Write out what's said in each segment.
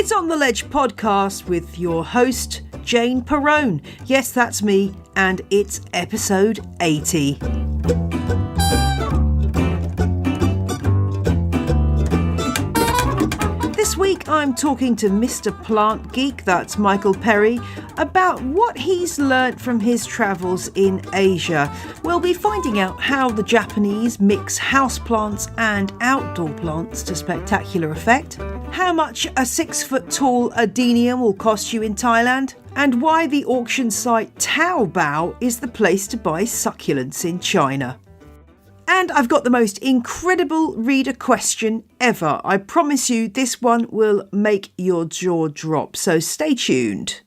It's On The Ledge podcast with your host, Jane Perrone. Yes, that's me, and it's episode 80. This week I'm talking to Mr. Plant Geek, that's Michael Perry, about what he's learnt from his travels in Asia. We'll be finding out how the Japanese mix houseplants and outdoor plants to spectacular effect, how much a 6-foot-tall adenium will cost you in Thailand, and why the auction site Taobao is the place to buy succulents in China. And I've got the most incredible reader question ever. I promise you this one will make your jaw drop, so stay tuned.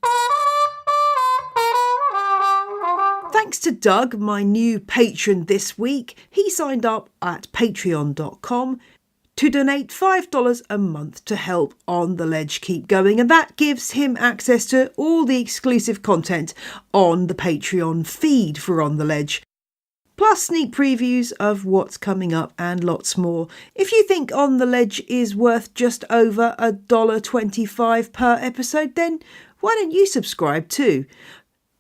Thanks to Doug, my new patron this week. He signed up at patreon.com to donate $5 a month to help On The Ledge keep going, and that gives him access to all the exclusive content on the Patreon feed for On The Ledge, plus sneak previews of what's coming up and lots more. If you think On The Ledge is worth just over $1.25 per episode, then why don't you subscribe too?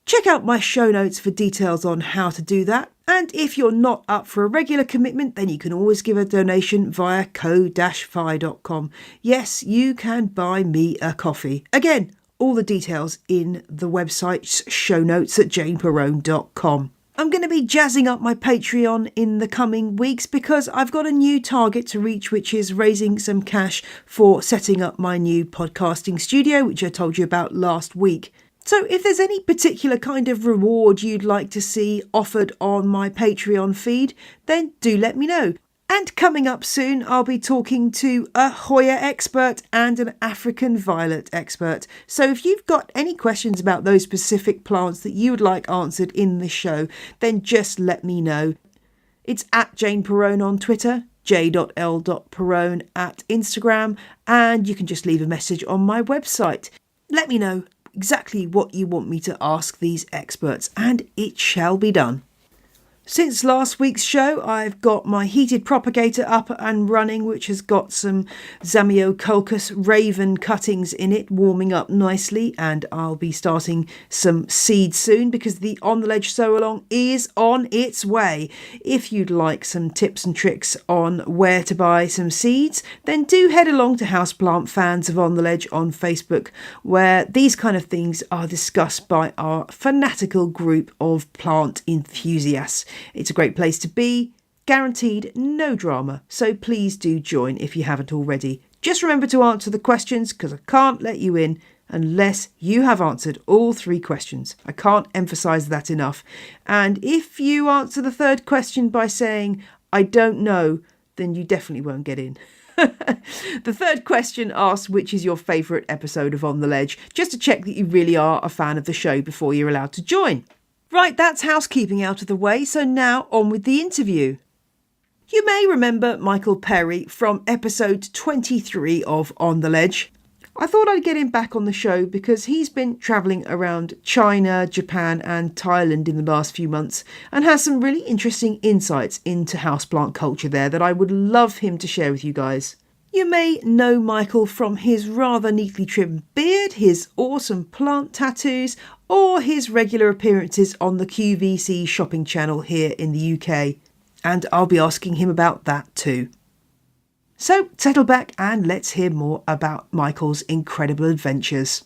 Check out my show notes for details on how to do that. And if you're not up for a regular commitment, then you can always give a donation via ko-fi.com. Yes, you can buy me a coffee. Again, all the details in the website's show notes at janeperrone.com. I'm going to be jazzing up my Patreon in the coming weeks because I've got a new target to reach, which is raising some cash for setting up my new podcasting studio, which I told you about last week. So if there's any particular kind of reward you'd like to see offered on my Patreon feed, then do let me know. And coming up soon, I'll be talking to a Hoya expert and an African violet expert. So if you've got any questions about those specific plants that you would like answered in the show, then just let me know. It's at Jane Perrone on Twitter, j.l.perrone at Instagram, and you can just leave a message on my website. Let me know exactly what you want me to ask these experts, and it shall be done. Since last week's show, I've got my heated propagator up and running, which has got some Zamioculcas raven cuttings in it, warming up nicely, and I'll be starting some seeds soon because the On The Ledge Sow Along is on its way. If you'd like some tips and tricks on where to buy some seeds, then do head along to Houseplant Fans of On The Ledge on Facebook, where these kind of things are discussed by our fanatical group of plant enthusiasts. It's a great place to be, guaranteed no drama, so please do join if you haven't already. Just remember to answer the questions because I can't let you in unless you have answered all 3 questions. I can't emphasise that enough. And if you answer the third question by saying, I don't know, then you definitely won't get in. The third question asks which is your favourite episode of On The Ledge, just to check that you really are a fan of the show before you're allowed to join. Right, that's housekeeping out of the way, so now on with the interview. You may remember Michael Perry from episode 23 of On The Ledge. I thought I'd get him back on the show because he's been travelling around China, Japan and Thailand in the last few months and has some really interesting insights into houseplant culture there that I would love him to share with you guys. You may know Michael from his rather neatly trimmed beard, his awesome plant tattoos, or his regular appearances on the QVC shopping channel here in the UK. And I'll be asking him about that too. So settle back and let's hear more about Michael's incredible adventures.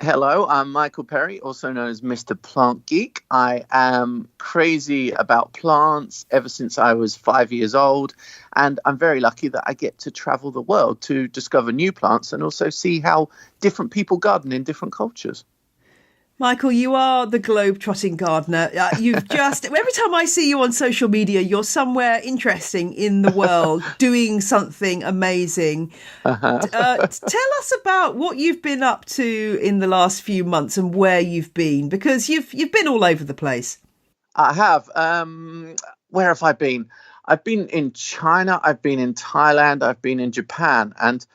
Hello, I'm Michael Perry, also known as Mr. Plant Geek. I am crazy about plants ever since I was 5 years old, and I'm very lucky that I get to travel the world to discover new plants and also see how different people garden in different cultures. Michael, you are the globe-trotting gardener. You've just, every time I see you on social media, you're somewhere interesting in the world, doing something amazing. Tell us about what you've been up to in the last few months and where you've been, because you've been all over the place. I have. Where have I been? I've been in China, I've been in Thailand, I've been in Japan, and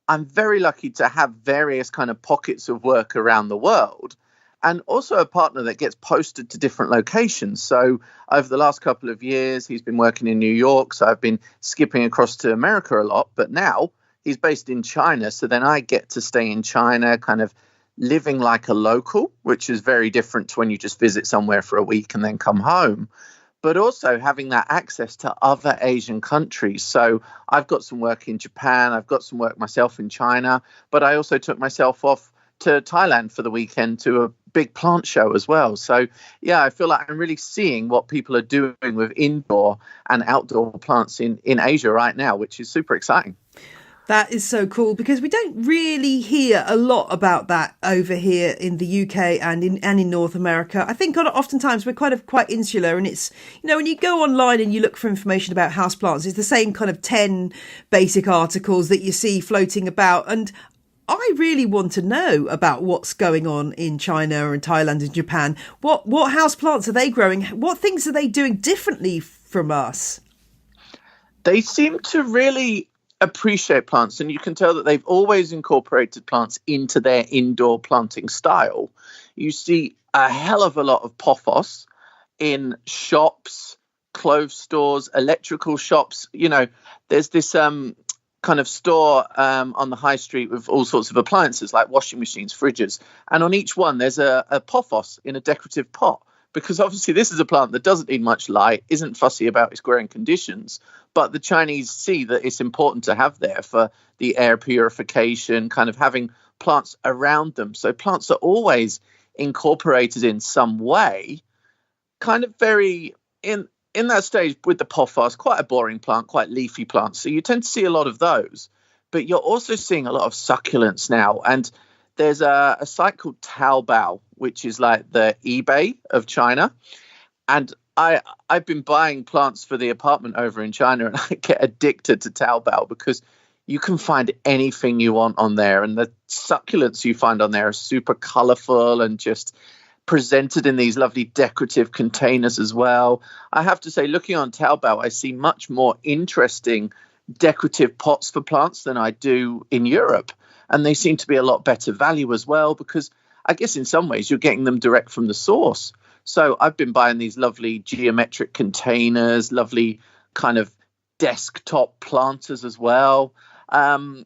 I'm very lucky to have various kind of pockets of work around the world. And also a partner that gets posted to different locations. So over the last couple of years, he's been working in New York. So I've been skipping across to America a lot. But now he's based in China. So then I get to stay in China, kind of living like a local, which is very different to when you just visit somewhere for a week and then come home, but also having that access to other Asian countries. So I've got some work in Japan, I've got some work myself in China, but I also took myself off to Thailand for the weekend to a big plant show as well. So yeah, I feel like I'm really seeing what people are doing with indoor and outdoor plants in Asia right now, which is super exciting. That is so cool, because we don't really hear a lot about that over here in the UK and in North America. I think oftentimes we're quite insular, and it's, when you go online and you look for information about houseplants, it's the same kind of 10 basic articles that you see floating about. And I really want to know about what's going on in China and Thailand and Japan. What houseplants are they growing? What things are they doing differently from us? They seem to really appreciate plants, and you can tell that they've always incorporated plants into their indoor planting style. You see a hell of a lot of pothos in shops, clothes stores, electrical shops. There's this kind of store on the high street with all sorts of appliances like washing machines, fridges, and on each one there's a pothos in a decorative pot, because obviously this is a plant that doesn't need much light, isn't fussy about its growing conditions, but the Chinese see that it's important to have there for the air purification, kind of having plants around them. So plants are always incorporated in some way, kind of very in that stage with the pothos, quite a boring plant, quite leafy plant. So you tend to see a lot of those, but you're also seeing a lot of succulents now. And there's a site called Taobao, which is like the eBay of China. And I've been buying plants for the apartment over in China, and I get addicted to Taobao because you can find anything you want on there. And the succulents you find on there are super colorful and just presented in these lovely decorative containers as well. I have to say, looking on Taobao, I see much more interesting decorative pots for plants than I do in Europe. And they seem to be a lot better value as well, because I guess in some ways you're getting them direct from the source. So I've been buying these lovely geometric containers, lovely kind of desktop planters as well. One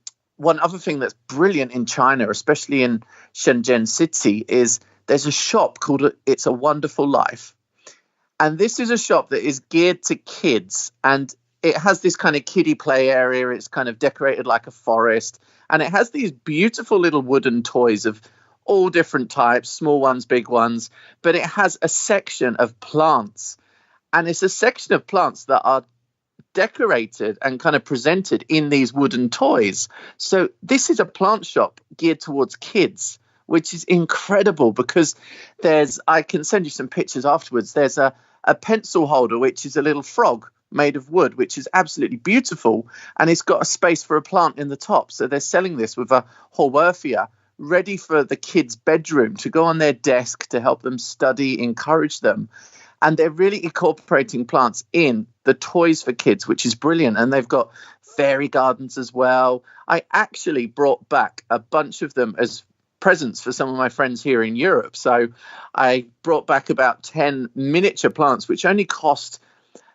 other thing that's brilliant in China, especially in Shenzhen city, is there's a shop called It's a Wonderful Life. And this is a shop that is geared to kids, and it has this kind of kiddie play area. It's kind of decorated like a forest, and it has these beautiful little wooden toys of all different types, small ones, big ones, but it has a section of plants, and it's a section of plants that are decorated and kind of presented in these wooden toys. So this is a plant shop geared towards kids, which is incredible, because I can send you some pictures afterwards. There's a pencil holder, which is a little frog made of wood, which is absolutely beautiful. And it's got a space for a plant in the top. So they're selling this with a Haworthia ready for the kids' bedroom to go on their desk to help them study, encourage them. And they're really incorporating plants in the toys for kids, which is brilliant. And they've got fairy gardens as well. I actually brought back a bunch of them as presents for some of my friends here in Europe. So I brought back about 10 miniature plants, which only cost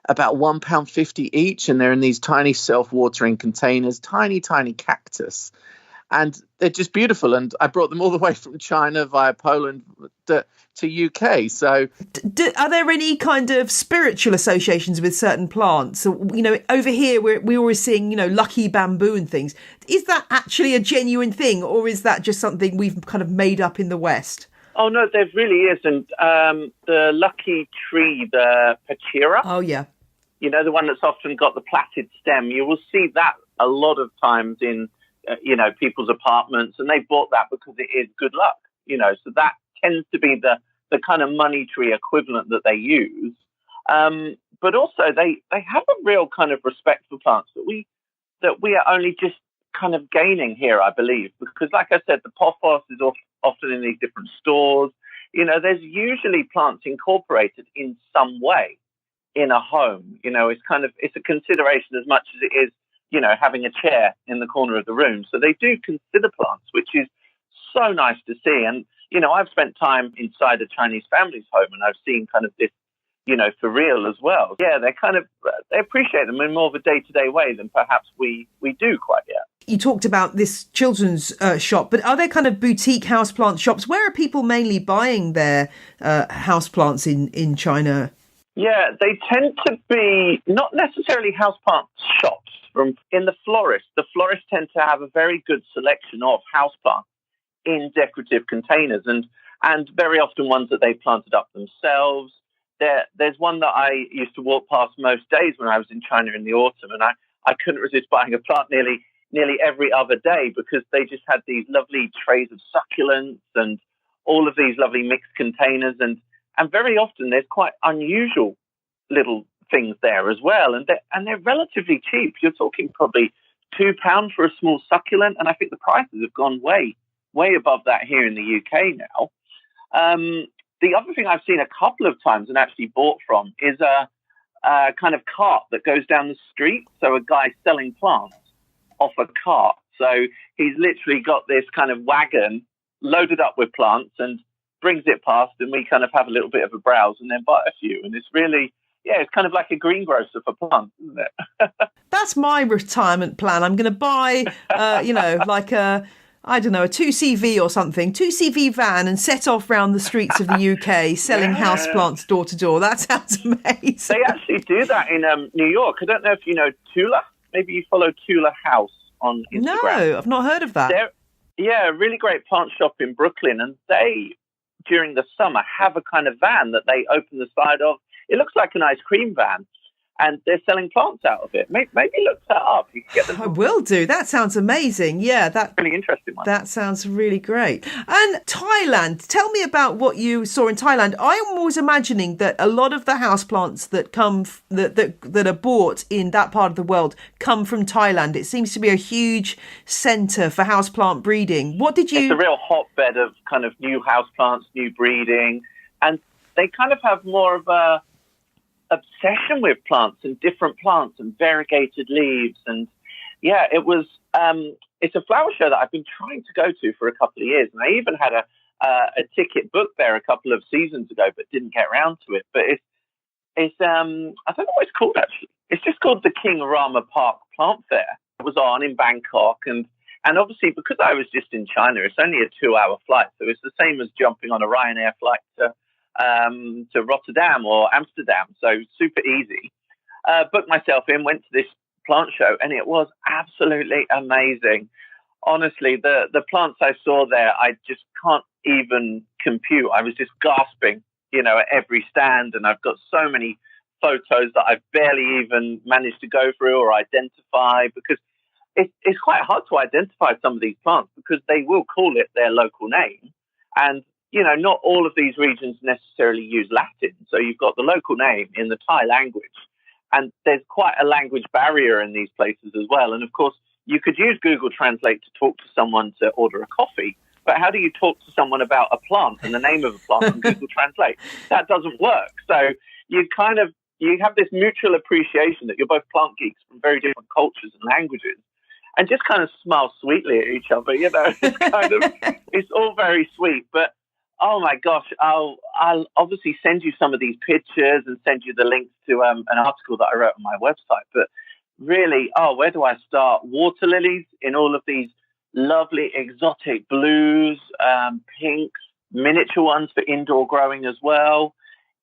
about £1.50 each. And they're in these tiny self-watering containers, tiny, tiny cactus. And they're just beautiful. And I brought them all the way from China via Poland to UK. So are there any kind of spiritual associations with certain plants? Over here, we're always seeing, lucky bamboo and things. Is that actually a genuine thing, or is that just something we've kind of made up in the West? Oh, no, there really isn't. The lucky tree, the Pachira. Oh, yeah. The one that's often got the plaited stem. You will see that a lot of times in people's apartments, and they bought that because it is good luck, so that tends to be the kind of money tree equivalent that they use. But also they have a real kind of respect for plants that we are only just kind of gaining here, I believe, because like I said, the pothos is often in these different stores. There's usually plants incorporated in some way in a home. It's a consideration as much as it is having a chair in the corner of the room. So they do consider plants, which is so nice to see. And, I've spent time inside a Chinese family's home, and I've seen kind of this for real as well. Yeah, they appreciate them in more of a day-to-day way than perhaps we do quite yet. You talked about this children's shop, but are there kind of boutique houseplant shops? Where are people mainly buying their houseplants in China? Yeah, they tend to be not necessarily houseplant shops. In the florists tend to have a very good selection of houseplants in decorative containers, and very often ones that they planted up themselves. There's one that I used to walk past most days when I was in China in the autumn, and I couldn't resist buying a plant nearly every other day because they just had these lovely trays of succulents and all of these lovely mixed containers, and very often there's quite unusual little things there as well, and they're relatively cheap. You're talking probably £2 for a small succulent, and I think the prices have gone way above that here in the UK now. The other thing I've seen a couple of times and actually bought from is a kind of cart that goes down the street. So a guy selling plants off a cart. So he's literally got this kind of wagon loaded up with plants and brings it past, and we kind of have a little bit of a browse and then buy a few. And it's really, it's kind of like a greengrocer for plants, isn't it? That's my retirement plan. I'm going to buy, like a 2CV or something, 2CV van, and set off around the streets of the UK selling houseplants door to door. That sounds amazing. They actually do that in New York. I don't know if you know Tula. Maybe you follow Tula House on Instagram. No, I've not heard of that. A really great plant shop in Brooklyn, and they, during the summer, have a kind of van that they open the side of. It looks like an ice cream van, and they're selling plants out of it. Maybe look that up. You can get them. I will do. That sounds amazing. Yeah, that's really interesting one. That sounds really great. And Thailand, tell me about what you saw in Thailand. I'm always imagining that a lot of the houseplants that come that are bought in that part of the world come from Thailand. It seems to be a huge centre for houseplant breeding. What did you? It's a real hotbed of kind of new houseplants, new breeding, and they kind of have more of a obsession with plants and different plants and variegated leaves. And it was it's a flower show that I've been trying to go to for a couple of years, and I even had a ticket booked there a couple of seasons ago but didn't get around to it. But it's I don't know what it's called actually. It's just called the King Rama Park Plant Fair. It was on in Bangkok, and obviously because I was just in China, it's only a 2-hour flight, so it's the same as jumping on a Ryanair flight to Rotterdam or Amsterdam, so super easy. Booked myself in, went to this plant show, and it was absolutely amazing. Honestly, the plants I saw there, I just can't even compute. I was just gasping, at every stand, and I've got so many photos that I've barely even managed to go through or identify, because it's quite hard to identify some of these plants because they will call it their local name, and not all of these regions necessarily use Latin. So you've got the local name in the Thai language, and there's quite a language barrier in these places as well. And of course, you could use Google Translate to talk to someone to order a coffee, but how do you talk to someone about a plant and the name of a plant on Google Translate? That doesn't work. So you have this mutual appreciation that you're both plant geeks from very different cultures and languages, and just kind of smile sweetly at each other. It's all very sweet, but oh my gosh, I'll obviously send you some of these pictures and send you the links to an article that I wrote on my website. But really, where do I start? Water lilies in all of these lovely exotic blues, pinks, miniature ones for indoor growing as well.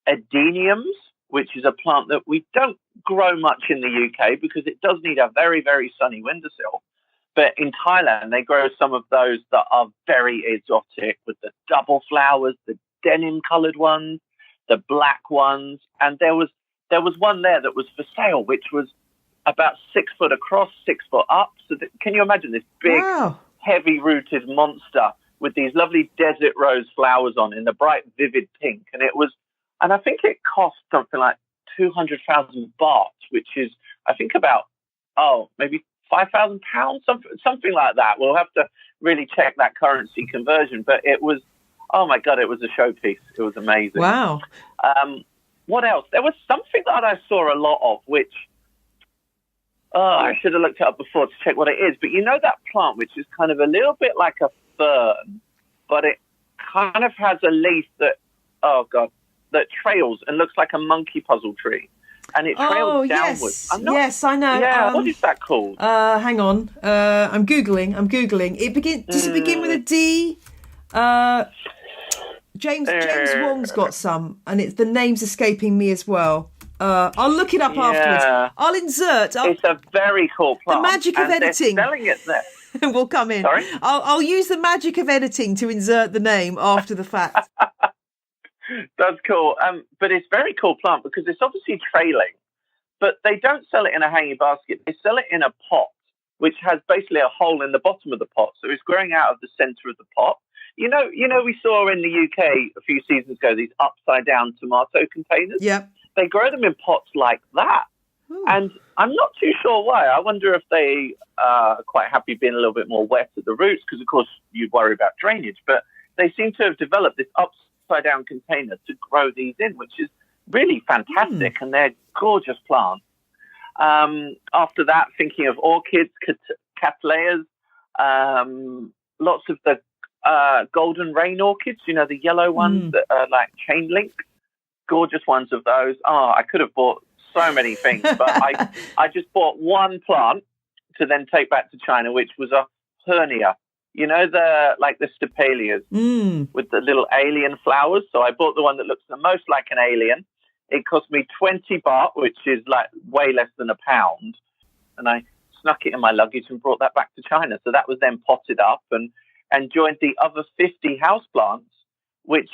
Adeniums, which is a plant that we don't grow much in the UK because it does need a very, very sunny windowsill. But in Thailand, they grow some of those that are very exotic, with the double flowers, the denim-coloured ones, the black ones. And there was one there that was for sale, which was about 6 foot across, 6 foot up. So can you imagine this big, heavy-rooted monster with these lovely desert rose flowers on in the bright, vivid pink? And I think it cost something like 200,000 baht, which is, I think, about, maybe £5,000, something like that. We'll have to really check that currency conversion. But it was, oh my God, it was a showpiece. It was amazing. Wow. What else? There was something that I saw a lot of, which I should have looked it up before to check what it is. But you know that plant, which is kind of a little bit like a fern, but it kind of has a leaf that, oh God, that trails and looks like a monkey puzzle tree. And it trails downwards. Yes, I know. Yeah, what is that called? Hang on. I'm Googling. Does it begin with a D? James Wong's got some, and the name's escaping me as well. I'll look it up afterwards. I'll insert. It's a very cool plant. The magic of editing. They're selling it there. Will come in. Sorry? I'll use the magic of editing to insert the name after the fact. That's cool. But it's a very cool plant because it's obviously trailing, but they don't sell it in a hanging basket. They sell it in a pot, which has basically a hole in the bottom of the pot. So it's growing out of the center of the pot. You know, we saw in the UK a few seasons ago these upside down tomato containers. Yeah. They grow them in pots like that. Ooh. And I'm not too sure why. I wonder if they are quite happy being a little bit more wet at the roots because, of course, you worry about drainage. But they seem to have developed this upside down container to grow these in, which is really fantastic. And they're gorgeous plants. After that, thinking of orchids, cattleyas, lots of the golden rain orchids, the yellow ones that are like chain link. Gorgeous ones of those. I could have bought so many things, but I just bought one plant to then take back to China, which was a hernia. The stapelias with the little alien flowers. So I bought the one that looks the most like an alien. It cost me 20 baht, which is like way less than £1. And I snuck it in my luggage and brought that back to China. So that was then potted up and joined the other 50 houseplants, which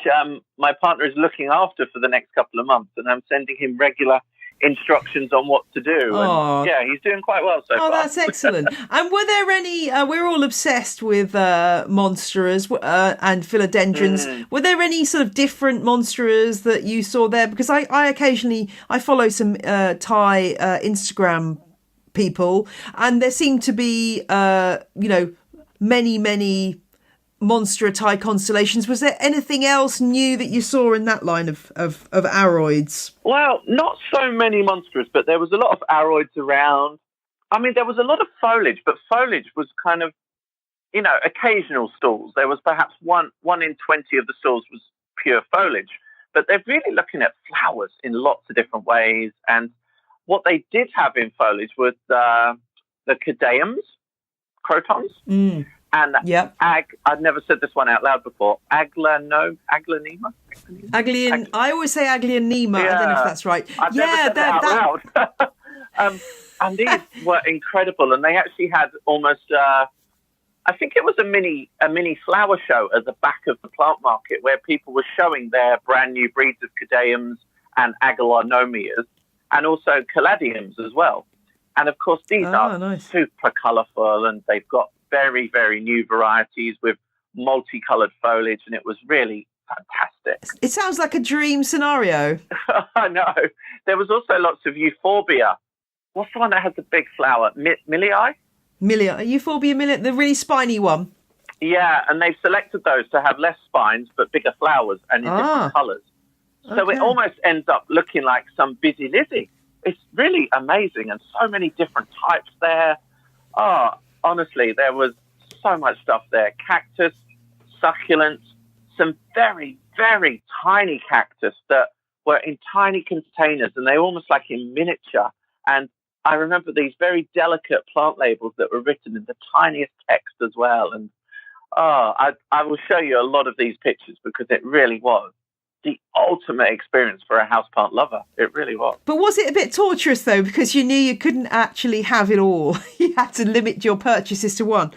my partner is looking after for the next couple of months. And I'm sending him regular instructions on what to do. And he's doing quite well so far. Oh, that's excellent. And were there any, we're all obsessed with monsteras and philodendrons. Were there any sort of different monsteras that you saw there? Because I occasionally, I follow some Thai Instagram people, and there seem to be, many monstera Thai constellations. Was there anything else new that you saw in that line of aroids? Well, not so many monsters, but there was a lot of aroids around. I mean, there was a lot of foliage, but foliage was kind of, occasional stalls. There was perhaps one in 20 of the stalls was pure foliage, but they're really looking at flowers in lots of different ways. And what they did have in foliage was the cadeums, crotons. And I've never said this one out loud before. Aglaonema? I always say Aglaonema. Yeah. I don't know if that's right. I've never said that out loud. And these were incredible. And they actually had almost, I think it was a mini flower show at the back of the plant market where people were showing their brand new breeds of cadeums and Aglaonomeas and also caladiums as well. And of course, these are super colourful, and they've got very, very new varieties with multicolored foliage, and it was really fantastic. It sounds like a dream scenario. I know. There was also lots of euphorbia. What's the one that has the big flower? Millii? Euphorbia millet, the really spiny one. Yeah, and they've selected those to have less spines but bigger flowers and in different colours. So it almost ends up looking like some busy lizzie. It's really amazing, and so many different types there. Honestly, there was so much stuff there. Cactus, succulents, some very, very tiny cactus that were in tiny containers, and they were almost like in miniature. And I remember these very delicate plant labels that were written in the tiniest text as well. And I will show you a lot of these pictures because it really was the ultimate experience for a houseplant lover. It really was. But was it a bit torturous, though, because you knew you couldn't actually have it all? You had to limit your purchases to one.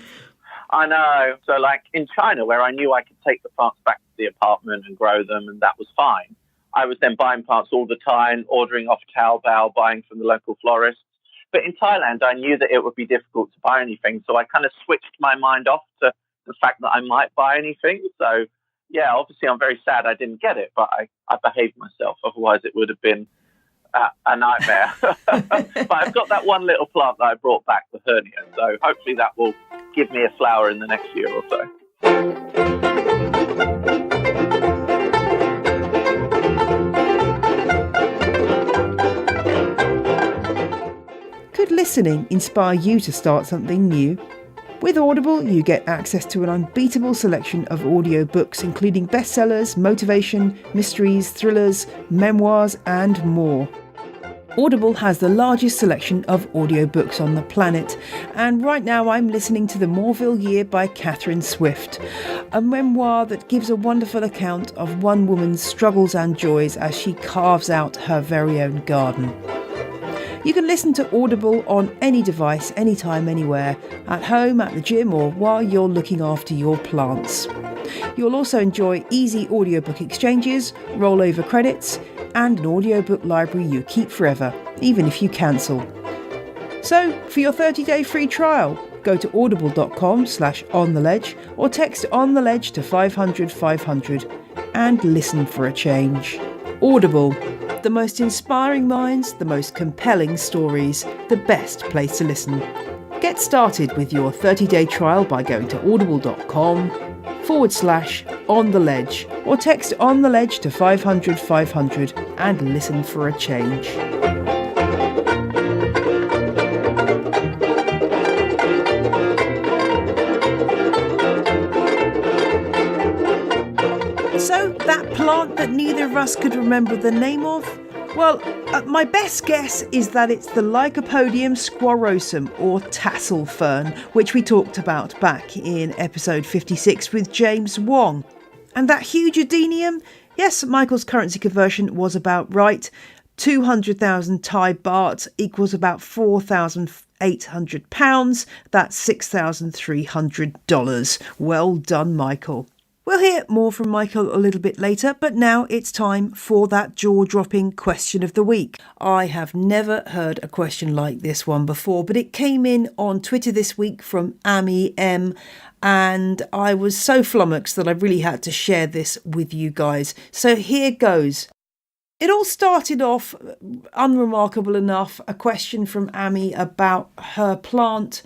I know. So, like in China, where I knew I could take the plants back to the apartment and grow them, and that was fine, I was then buying plants all the time, ordering off Taobao, buying from the local florists. But in Thailand, I knew that it would be difficult to buy anything, so I kind of switched my mind off to the fact that I might buy anything. So, yeah, obviously I'm very sad I didn't get it, but I behaved myself. Otherwise it would have been a nightmare. But I've got that one little plant that I brought back, the hernia. So hopefully that will give me a flower in the next year or so. Could listening inspire you to start something new? With Audible, you get access to an unbeatable selection of audiobooks, including bestsellers, motivation, mysteries, thrillers, memoirs, and more. Audible has the largest selection of audiobooks on the planet, and right now I'm listening to The Morville Year by Catherine Swift, a memoir that gives a wonderful account of one woman's struggles and joys as she carves out her very own garden. You can listen to Audible on any device, anytime, anywhere, at home, at the gym, or while you're looking after your plants. You'll also enjoy easy audiobook exchanges, rollover credits, and an audiobook library you keep forever, even if you cancel. So, for your 30-day free trial, go to audible.com/ontheledge or text On The Ledge to 500 500 and listen for a change. Audible, the most inspiring minds, the most compelling stories, the best place to listen. Get started with your 30-day trial by going to audible.com/On The Ledge or text On The Ledge to 500 500 and listen for a change. So, that plant that neither of us could remember the name of? Well, my best guess is that it's the Lycopodium squarosum, or tassel fern, which we talked about back in episode 56 with James Wong. And that huge adenium? Yes, Michael's currency conversion was about right. 200,000 Thai baht equals about £4,800. That's $6,300. Well done, Michael. We'll hear more from Michael a little bit later, but now it's time for that jaw-dropping question of the week. I have never heard a question like this one before, but it came in on Twitter this week from Amy M, and I was so flummoxed that I really had to share this with you guys. So here goes. It all started off, unremarkable enough, a question from Amy about her plant.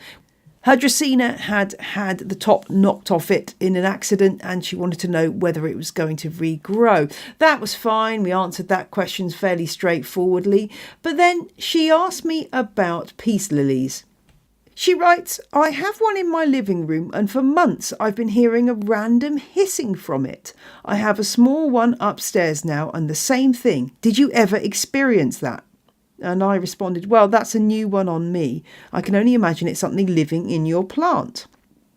Her Dracaena had the top knocked off it in an accident, and she wanted to know whether it was going to regrow. That was fine. We answered that question fairly straightforwardly. But then she asked me about peace lilies. She writes, I have one in my living room, and for months I've been hearing a random hissing from it. I have a small one upstairs now, and the same thing. Did you ever experience that? And I responded, well, that's a new one on me. I can only imagine it's something living in your plant.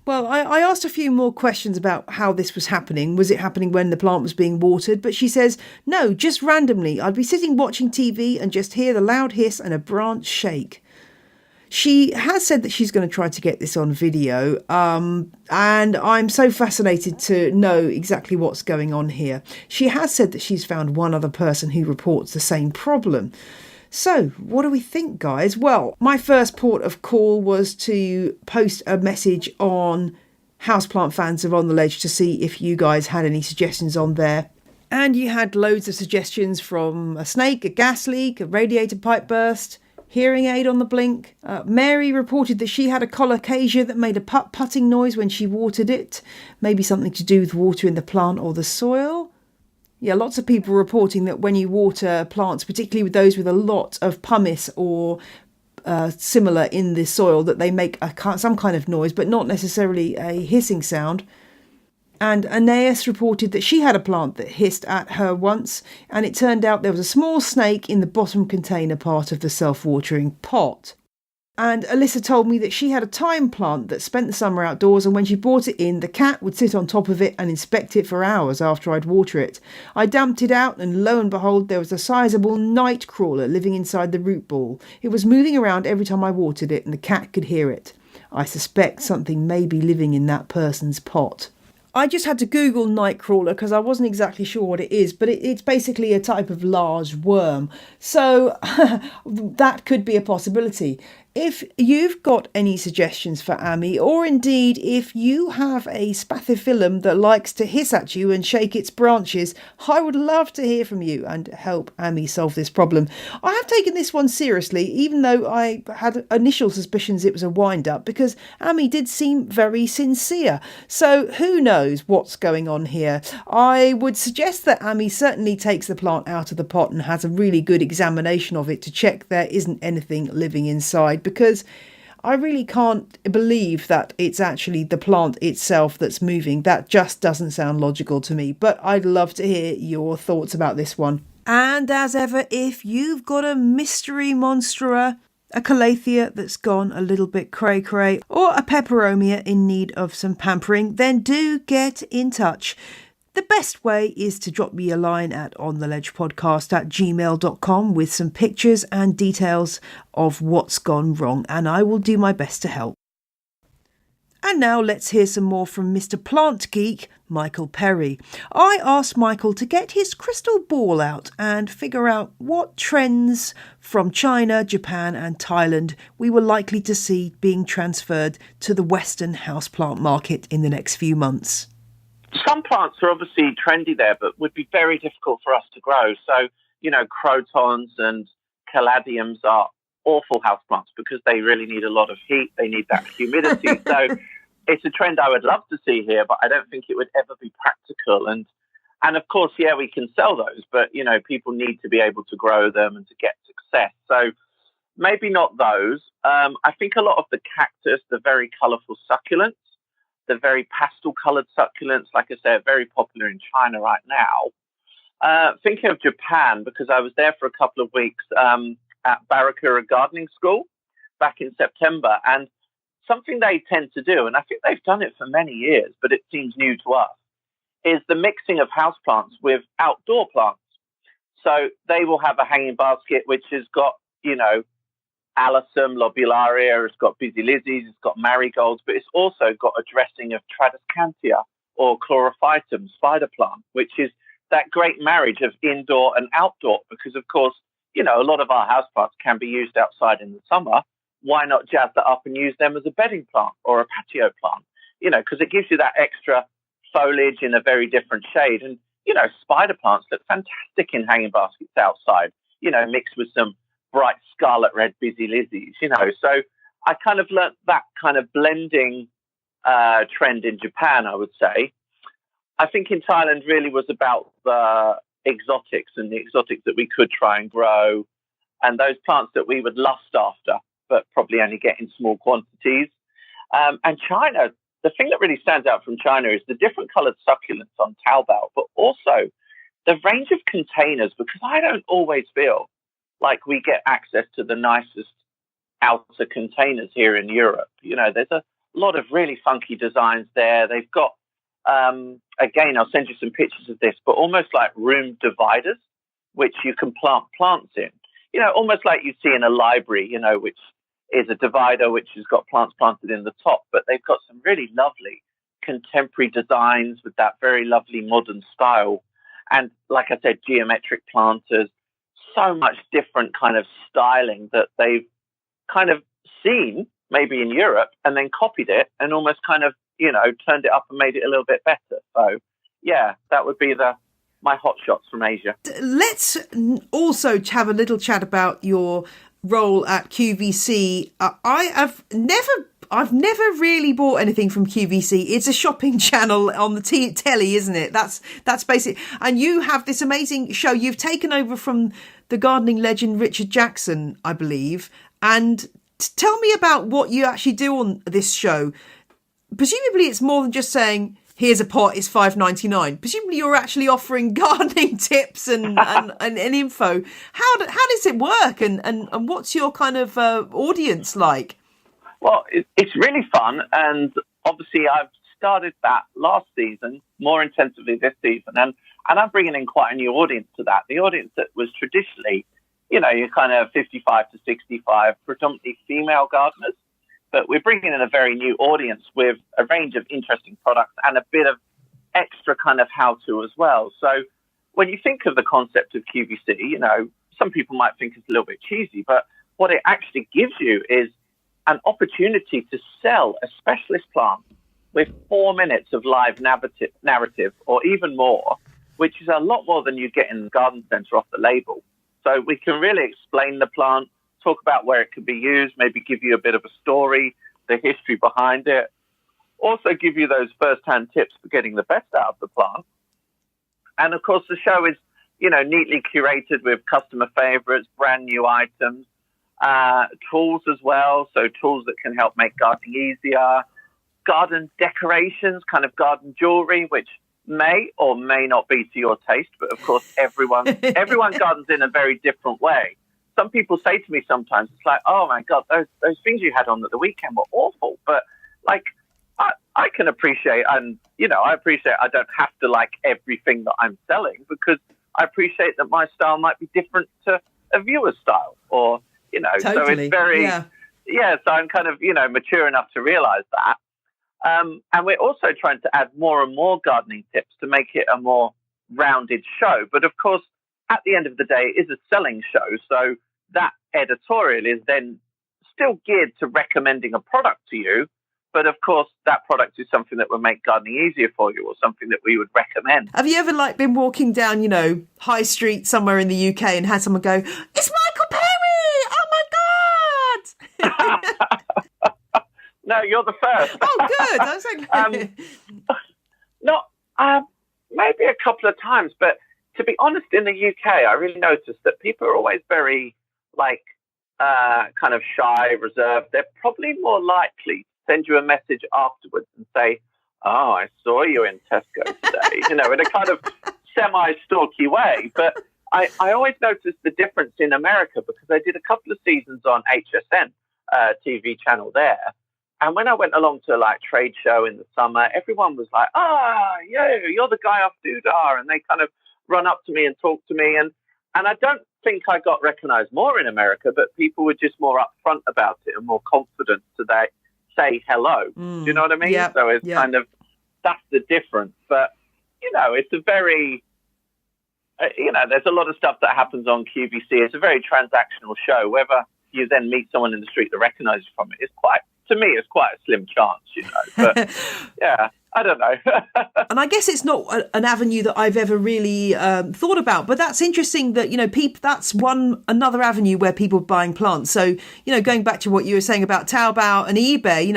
Well, I asked a few more questions about how this was happening. Was it happening when the plant was being watered? But she says, no, just randomly. I'd be sitting watching TV and just hear the loud hiss and a branch shake. She has said that she's going to try to get this on video, and I'm so fascinated to know exactly what's going on here. She has said that she's found one other person who reports the same problem. So, what do we think, guys? Well, my first port of call was to post a message on Houseplant Fans of On The Ledge to see if you guys had any suggestions on there. And you had loads of suggestions from a snake, a gas leak, a radiator pipe burst, hearing aid on the blink. Mary reported that she had a colocasia that made a putt-putting noise when she watered it. Maybe something to do with watering the plant or the soil. Yeah, lots of people reporting that when you water plants, particularly with those with a lot of pumice or similar in the soil, that they make some kind of noise, but not necessarily a hissing sound. And Aeneas reported that she had a plant that hissed at her once, and it turned out there was a small snake in the bottom container part of the self-watering pot. And Alyssa told me that she had a thyme plant that spent the summer outdoors, and when she brought it in, the cat would sit on top of it and inspect it for hours after I'd water it. I dumped it out, and lo and behold, there was a sizable night crawler living inside the root ball. It was moving around every time I watered it, and the cat could hear it. I suspect something may be living in that person's pot. I just had to Google nightcrawler because I wasn't exactly sure what it is, but it's basically a type of large worm. So that could be a possibility. If you've got any suggestions for Amy, or indeed if you have a spathiphyllum that likes to hiss at you and shake its branches, I would love to hear from you and help Amy solve this problem. I have taken this one seriously, even though I had initial suspicions it was a wind-up, because Amy did seem very sincere. So who knows what's going on here? I would suggest that Amy certainly takes the plant out of the pot and has a really good examination of it to check there isn't anything living inside, because I really can't believe that it's actually the plant itself that's moving. That just doesn't sound logical to me. But I'd love to hear your thoughts about this one. And as ever, if you've got a mystery monstera, a calathea that's gone a little bit cray-cray, or a peperomia in need of some pampering, then do get in touch. The best way is to drop me a line at ontheledgepodcast@gmail.com with some pictures and details of what's gone wrong, and I will do my best to help. And now let's hear some more from Mr. Plant Geek, Michael Perry. I asked Michael to get his crystal ball out and figure out what trends from China, Japan and Thailand we were likely to see being transferred to the Western houseplant market in the next few months. Some plants are obviously trendy there, but would be very difficult for us to grow. So, crotons and caladiums are awful houseplants because they really need a lot of heat. They need that humidity. So it's a trend I would love to see here, but I don't think it would ever be practical. And of course, yeah, we can sell those, but, people need to be able to grow them and to get success. So maybe not those. I think a lot of the cactus, the very colourful succulents, the very pastel-coloured succulents, like I said, are very popular in China right now. Thinking of Japan, because I was there for a couple of weeks at Barakura Gardening School back in September, and something they tend to do, and I think they've done it for many years, but it seems new to us, is the mixing of houseplants with outdoor plants. So they will have a hanging basket which has got, Alyssum, lobularia, it's got busy lizzies, it's got marigolds, but it's also got a dressing of Tradescantia or chlorophytum spider plant, which is that great marriage of indoor and outdoor, because of course, a lot of our houseplants can be used outside in the summer. Why not jazz that up and use them as a bedding plant or a patio plant? Because it gives you that extra foliage in a very different shade. And, spider plants look fantastic in hanging baskets outside, mixed with some bright scarlet red busy lizzies, So I kind of learnt that kind of blending trend in Japan, I would say. I think in Thailand really was about the exotics and the exotics that we could try and grow, and those plants that we would lust after, but probably only get in small quantities. And China, the thing that really stands out from China is the different coloured succulents on Taobao, but also the range of containers, because I don't always feel like we get access to the nicest outer containers here in Europe. There's a lot of really funky designs there. They've got, again, I'll send you some pictures of this, but almost like room dividers, which you can plant plants in. Almost like you see in a library, which is a divider which has got plants planted in the top, but they've got some really lovely contemporary designs with that very lovely modern style. And like I said, geometric planters, so much different kind of styling that they've kind of seen maybe in Europe and then copied it and almost kind of, turned it up and made it a little bit better. So, yeah, that would be my hot shots from Asia. Let's also have a little chat about your role at QVC. I've never really bought anything from QVC. It's a shopping channel on the telly, isn't it? That's basic. And you have this amazing show. You've taken over from the gardening legend Richard Jackson, I believe. And tell me about what you actually do on this show. Presumably it's more than just saying, here's a pot, it's $5.99. Presumably you're actually offering gardening tips and info. How does it work? And what's your kind of audience like? Well, it's really fun. And obviously I've started that last season, more intensively this season. And I'm bringing in quite a new audience to that. The audience that was traditionally, you're kind of 55 to 65, predominantly female gardeners. But we're bringing in a very new audience with a range of interesting products and a bit of extra kind of how-to as well. So when you think of the concept of QVC, some people might think it's a little bit cheesy, but what it actually gives you is an opportunity to sell a specialist plant with 4 minutes of live narrative or even more, which is a lot more than you get in the garden centre off the label. So we can really explain the plant, talk about where it could be used, maybe give you a bit of a story, the history behind it. Also give you those first-hand tips for getting the best out of the plant. And of course, the show is, neatly curated with customer favorites, brand new items. tools as well. So tools that can help make gardening easier, garden decorations, kind of garden jewelry, which may or may not be to your taste. But of course, everyone gardens in a very different way. Some people say to me sometimes, it's like, oh my God, those things you had on at the weekend were awful. But like, I can appreciate, and I appreciate I don't have to like everything that I'm selling, because I appreciate that my style might be different to a viewer's style, or Totally. So it's very so I'm kind of mature enough to realize that. And we're also trying to add more and more gardening tips to make it a more rounded show. But of course, at the end of the day, it is a selling show. So that editorial is then still geared to recommending a product to you. But of course, that product is something that would make gardening easier for you, or something that we would recommend. Have you ever been walking down, High Street somewhere in the UK and had someone go, "It's Michael Perry! Oh my God!" No, you're the first. Oh, good. I was like, maybe a couple of times, but to be honest, in the UK, I really noticed that people are always very kind of shy, reserved. They're probably more likely to send you a message afterwards and say, "Oh, I saw you in Tesco today," in a kind of semi-stalky way. But I always noticed the difference in America, because I did a couple of seasons on HSN TV channel there. And when I went along to trade show in the summer, everyone was like, you're the guy off Doodah. And they kind of run up to me and talk to me. And I don't think I got recognized more in America, but people were just more upfront about it and more confident to say hello. Do you know what I mean? Yep. So it's kind of, that's the difference. But, it's a very, there's a lot of stuff that happens on QVC. It's a very transactional show. Whether you then meet someone in the street that recognizes you from it, to me, it's quite a slim chance, But yeah, I don't know. And I guess it's not an avenue that I've ever really thought about, but that's interesting that, that's another avenue where people are buying plants. So, going back to what you were saying about Taobao and eBay,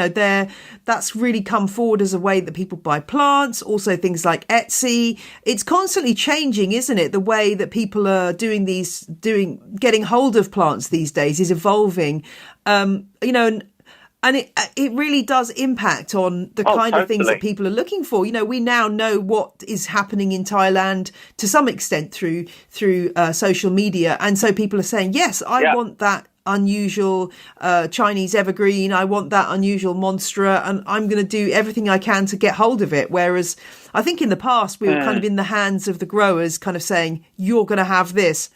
that's really come forward as a way that people buy plants. Also things like Etsy. It's constantly changing, isn't it? The way that people are getting hold of plants these days is evolving, and it really does impact on the kind of things that people are looking for. We now know what is happening in Thailand to some extent through social media. And so people are saying, yes, I want that unusual Chinese evergreen. I want that unusual monstera, and I'm going to do everything I can to get hold of it. Whereas I think in the past we were kind of in the hands of the growers, kind of saying, you're going to have this,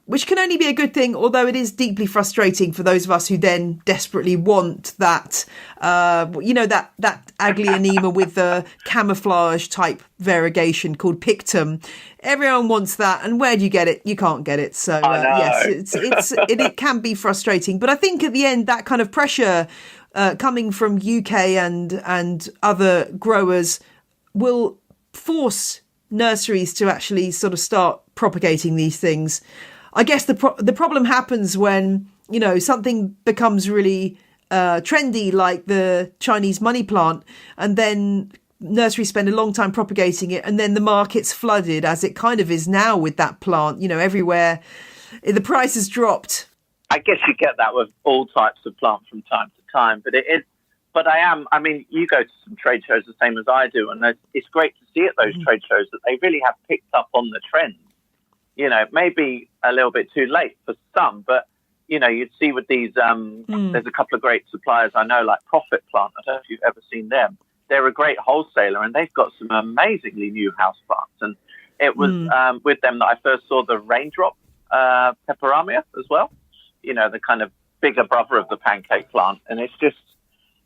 which can only be a good thing, although it is deeply frustrating for those of us who then desperately want that, that Aglaonema with the camouflage type variegation called Pictum. Everyone wants that, and where do you get it? You can't get it. So yes, it can be frustrating. But I think at the end, that kind of pressure coming from UK and other growers will force nurseries to actually sort of start propagating these things. I guess the problem happens when, something becomes really trendy, like the Chinese money plant, and then nurseries spend a long time propagating it, and then the market's flooded, as it kind of is now with that plant. Everywhere the price has dropped. I guess you get that with all types of plants from time to time, but it is. But you go to some trade shows the same as I do, and it's great to see at those trade shows that they really have picked up on the trends. Maybe a little bit too late for some, but, you'd see with these, there's a couple of great suppliers I know, like Profit Plant. I don't know if you've ever seen them. They're a great wholesaler, and they've got some amazingly new houseplants. And it was with them that I first saw the raindrop peperamia as well, the kind of bigger brother of the pancake plant. And it's just,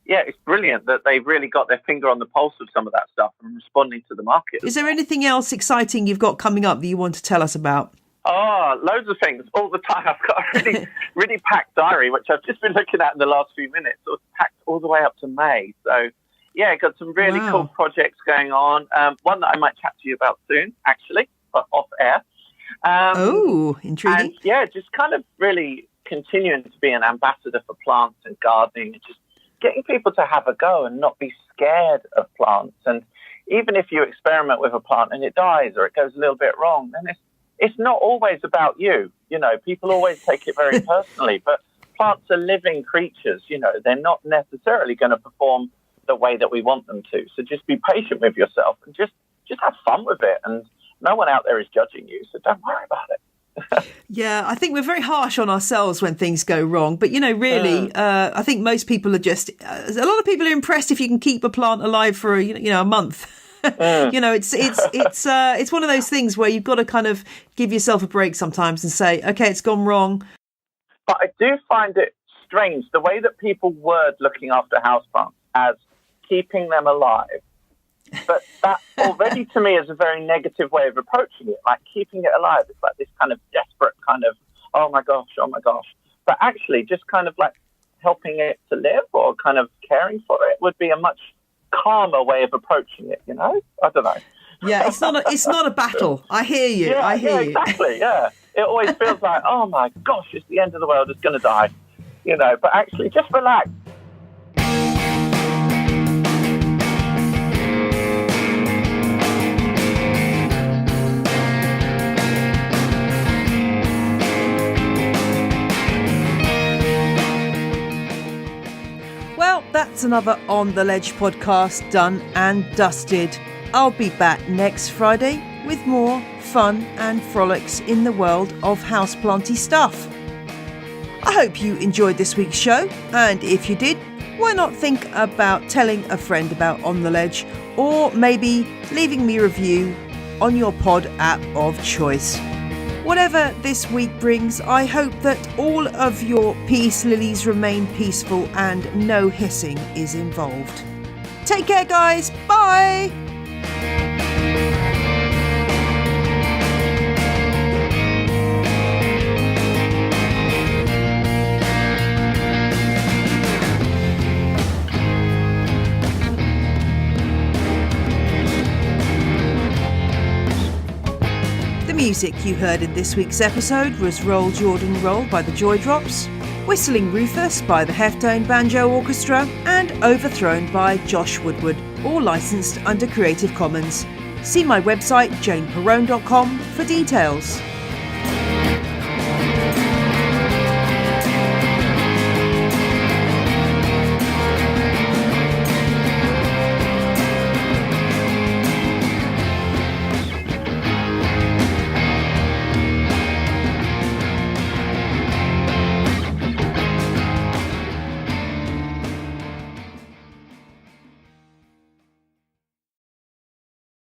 it's brilliant that they've really got their finger on the pulse of some of that stuff and responding to the market. Is there anything else exciting you've got coming up that you want to tell us about? Oh, loads of things all the time. I've got a really, really packed diary, which I've just been looking at in the last few minutes. It was packed all the way up to May. So, got some really cool projects going on. One that I might chat to you about soon, actually, but off air. Intriguing. And, just kind of really continuing to be an ambassador for plants and gardening, and just getting people to have a go and not be scared of plants. And even if you experiment with a plant and it dies or it goes a little bit wrong, then it's not always about you. You know, people always take it very personally, but plants are living creatures. You know, they're not necessarily going to perform the way that we want them to. So just be patient with yourself and just have fun with it. And no one out there is judging you, so don't worry about it. Yeah, I think we're very harsh on ourselves when things go wrong. But, you know, really, I think most people are just, a lot of people are impressed if you can keep a plant alive for, a month. You know, it's one of those things where you've got to kind of give yourself a break sometimes and say, okay, it's gone wrong. But I do find it strange, the way that people word looking after houseplants as keeping them alive. But that already to me is a very negative way of approaching it. Like keeping it alive, it's like this kind of desperate kind of, oh my gosh. But actually just kind of like helping it to live or kind of caring for it would be a much calmer way of approaching it, you know? I don't know. Yeah, it's not a battle. I hear you. Yeah, I hear you. Exactly, yeah. It always feels like, oh my gosh, it's the end of the world, it's going to die. You know, but actually just relax. Well, that's another On the Ledge podcast done and dusted. I'll be back next Friday with more fun and frolics in the world of houseplanty stuff. I hope you enjoyed this week's show, and if you did, why not think about telling a friend about On the Ledge, or maybe leaving me a review on your pod app of choice. Whatever this week brings, I hope that all of your peace lilies remain peaceful and no hissing is involved. Take care, guys. Bye. The music you heard in this week's episode was Roll Jordan Roll by the Joy Drops, Whistling Rufus by the Heftone Banjo Orchestra, and Overthrown by Josh Woodward, all licensed under Creative Commons. See my website janeperrone.com for details.